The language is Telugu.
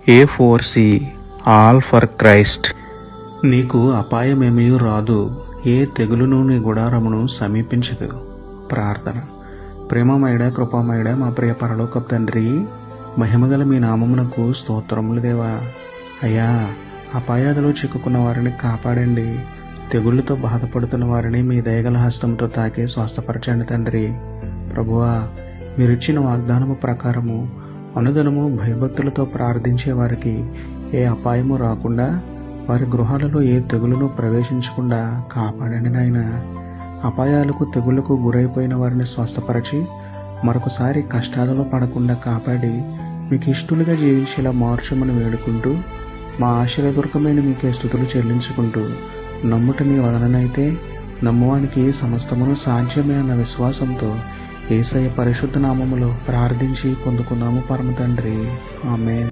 A4C all for Christ. నీకు అపాయమేమీ రాదు, ఏ తెగులును నీ గుడారమును సమీపించదు. ప్రార్థన. ప్రేమమయుడ, కృపామయుడ, మా ప్రియ పరలోకపు తండ్రి, మహిమగల మీ నామమునకు స్తోత్రములు దేవా. అయ్యా, అపాయాలలో చిక్కుకున్న వారిని కాపాడండి. తెగుళ్లతో బాధపడుతున్న వారిని మీ దయగల హస్తంతో తాకి స్వస్థపరచండి తండ్రి. ప్రభువా, మీరిచ్చిన వాగ్దానము ప్రకారము అనుదినము భయభక్తులతో ప్రార్థించే వారికి ఏ అపాయము రాకుండా, వారి గృహాలలో ఏ తెగులును ప్రవేశించకుండా కాపాడండి నాయన. అపాయాలకు తెగుళ్లకు గురైపోయిన వారిని స్వస్థపరిచి మరొకసారి కష్టాలలో పడకుండా కాపాడి మీకు ఇష్టలుగా జీవించేలా మార్చమని వేడుకుంటూ, మా ఆశీర్వాదకమైన మీకే స్తుతులు చెల్లించుకుంటూ, నమ్ముట మీ వలననైతే నమ్మువానికి సమస్తమును సాధ్యమే అన్న విశ్వాసంతో యేసయ్య పరిశుద్ధ నామములో ప్రార్థించి పొందుకున్నాము పరమ తండ్రి. ఆమేన్.